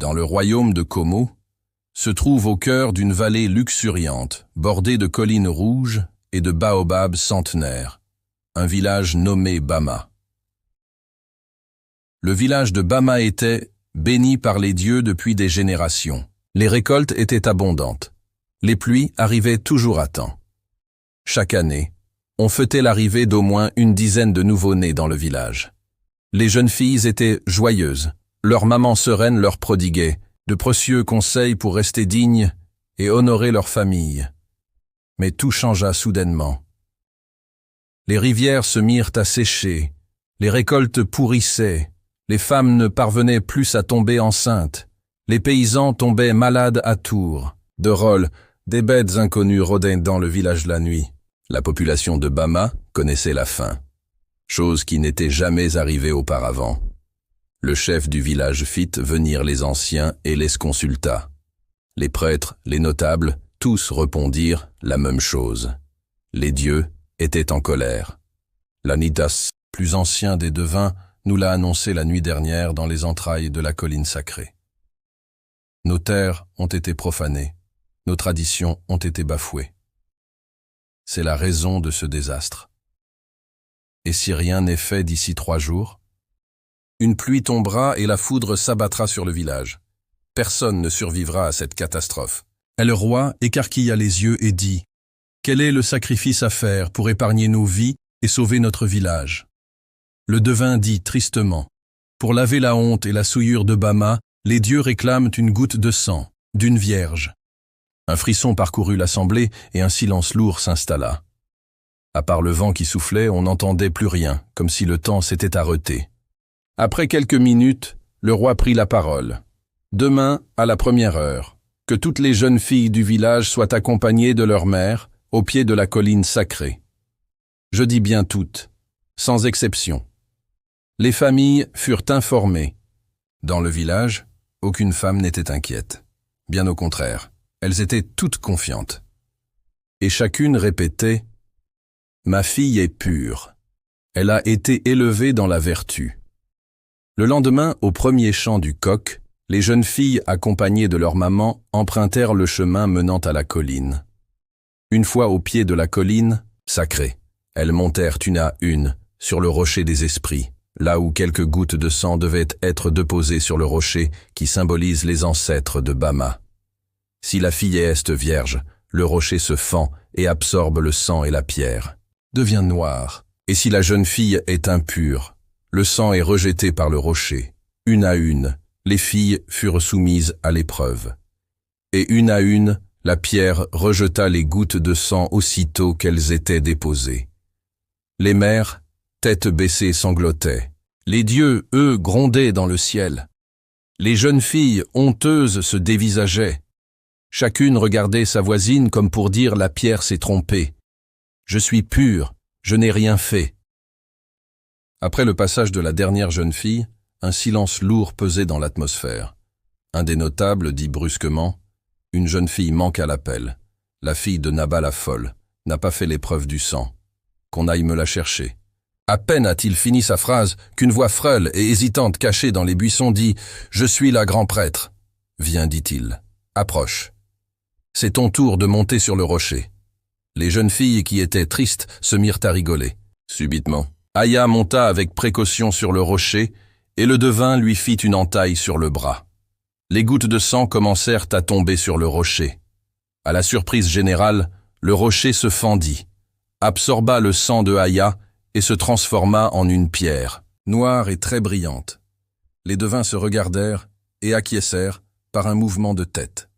dans le royaume de Como, se trouve au cœur d'une vallée luxuriante, bordée de collines rouges et de baobabs centenaires, un village nommé Bama. Le village de Bama était béni par les dieux depuis des générations. Les récoltes étaient abondantes. Les pluies arrivaient toujours à temps. Chaque année, on fêtait l'arrivée d'au moins une dizaine de nouveau-nés dans le village. Les jeunes filles étaient joyeuses. Leur maman sereine leur prodiguait de précieux conseils pour rester dignes et honorer leur famille. Mais tout changea soudainement. Les rivières se mirent à sécher, les récoltes pourrissaient, les femmes ne parvenaient plus à tomber enceintes, les paysans tombaient malades à tour. De rôle, des bêtes inconnues rôdaient dans le village la nuit. La population de Bama connaissait la faim, chose qui n'était jamais arrivée auparavant. Le chef du village fit venir les anciens et les consulta. Les prêtres, les notables, tous répondirent la même chose. Les dieux étaient en colère. L'Anitas, plus ancien des devins, nous l'a annoncé la nuit dernière dans les entrailles de la colline sacrée. Nos terres ont été profanées, nos traditions ont été bafouées. C'est la raison de ce désastre. Et si rien n'est fait d'ici 3 jours? Une pluie tombera et la foudre s'abattra sur le village. Personne ne survivra à cette catastrophe. Et le roi écarquilla les yeux et dit « Quel est le sacrifice à faire pour épargner nos vies et sauver notre village ?» Le devin dit tristement « Pour laver la honte et la souillure de Bama, les dieux réclament une goutte de sang, d'une vierge. » Un frisson parcourut l'assemblée et un silence lourd s'installa. À part le vent qui soufflait, on n'entendait plus rien, comme si le temps s'était arrêté. Après quelques minutes, le roi prit la parole. « Demain, à la première heure, que toutes les jeunes filles du village soient accompagnées de leur mère au pied de la colline sacrée. Je dis bien toutes, sans exception. » Les familles furent informées. Dans le village, aucune femme n'était inquiète. Bien au contraire, elles étaient toutes confiantes. Et chacune répétait « Ma fille est pure. Elle a été élevée dans la vertu. » Le lendemain, au premier chant du coq, les jeunes filles, accompagnées de leur maman, empruntèrent le chemin menant à la colline. Une fois au pied de la colline, sacrée, elles montèrent une à une sur le rocher des esprits, là où quelques gouttes de sang devaient être déposées sur le rocher qui symbolise les ancêtres de Bama. Si la fille est vierge, le rocher se fend et absorbe le sang et la pierre, devient noir. Et si la jeune fille est impure, le sang est rejeté par le rocher. Une à une, les filles furent soumises à l'épreuve. Et une à une, la pierre rejeta les gouttes de sang aussitôt qu'elles étaient déposées. Les mères, tête baissée, sanglotaient. Les dieux, eux, grondaient dans le ciel. Les jeunes filles, honteuses, se dévisageaient. Chacune regardait sa voisine comme pour dire « la pierre s'est trompée. Je suis pure, je n'ai rien fait. » Après le passage de la dernière jeune fille, un silence lourd pesait dans l'atmosphère. Un des notables dit brusquement « Une jeune fille manque à l'appel. La fille de Nabal la folle n'a pas fait l'épreuve du sang. Qu'on aille me la chercher. » À peine a-t-il fini sa phrase qu'une voix frêle et hésitante cachée dans les buissons dit « Je suis la grand prêtre. » « Viens, dit-il. Approche. C'est ton tour de monter sur le rocher. » Les jeunes filles qui étaient tristes se mirent à rigoler. Subitement, Aya monta avec précaution sur le rocher et le devin lui fit une entaille sur le bras. Les gouttes de sang commencèrent à tomber sur le rocher. À la surprise générale, le rocher se fendit, absorba le sang de Aya et se transforma en une pierre, noire et très brillante. Les devins se regardèrent et acquiescèrent par un mouvement de tête.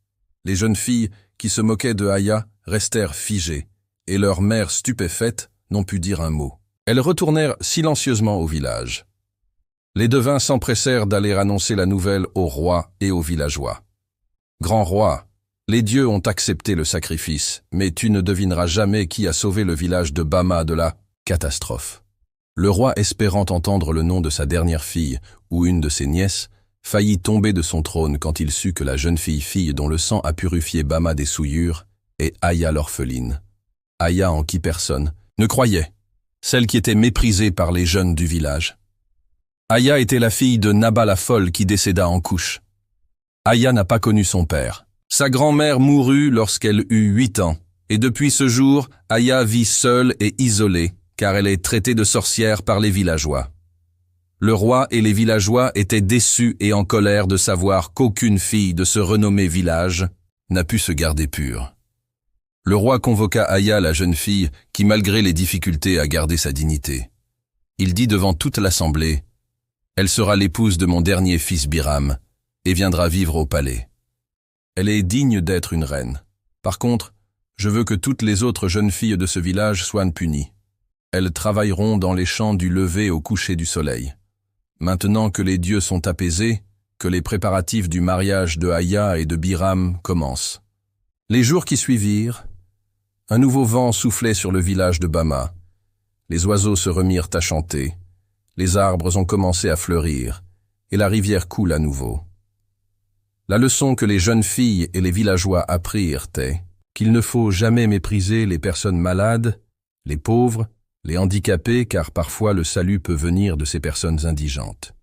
Les jeunes filles qui se moquaient de Aya restèrent figées, et leur mère stupéfaite n'ont pu dire un mot. Elles retournèrent silencieusement au village. Les devins s'empressèrent d'aller annoncer la nouvelle au roi et aux villageois. « Grand roi, les dieux ont accepté le sacrifice, mais tu ne devineras jamais qui a sauvé le village de Bama de la catastrophe. » Le roi, espérant entendre le nom de sa dernière fille ou une de ses nièces, faillit tomber de son trône quand il sut que la jeune fille dont le sang a purifié Bama des souillures est Aya l'orpheline. Aya en qui personne ne croyait, celle qui était méprisée par les jeunes du village. Aya était la fille de Nabal la folle qui décéda en couche. Aya n'a pas connu son père. Sa grand-mère mourut lorsqu'elle eut 8 ans, et depuis ce jour, Aya vit seule et isolée, car elle est traitée de sorcière par les villageois. Le roi et les villageois étaient déçus et en colère de savoir qu'aucune fille de ce renommé village n'a pu se garder pure. Le roi convoqua Aya, la jeune fille, qui malgré les difficultés a gardé sa dignité. Il dit devant toute l'assemblée, « Elle sera l'épouse de mon dernier fils Biram et viendra vivre au palais. Elle est digne d'être une reine. Par contre, je veux que toutes les autres jeunes filles de ce village soient punies. Elles travailleront dans les champs du lever au coucher du soleil. Maintenant que les dieux sont apaisés, que les préparatifs du mariage de Aya et de Biram commencent. » Les jours qui suivirent, un nouveau vent soufflait sur le village de Bama. Les oiseaux se remirent à chanter, les arbres ont commencé à fleurir, et la rivière coule à nouveau. La leçon que les jeunes filles et les villageois apprirent est qu'il ne faut jamais mépriser les personnes malades, les pauvres, les handicapés, car parfois le salut peut venir de ces personnes indigentes.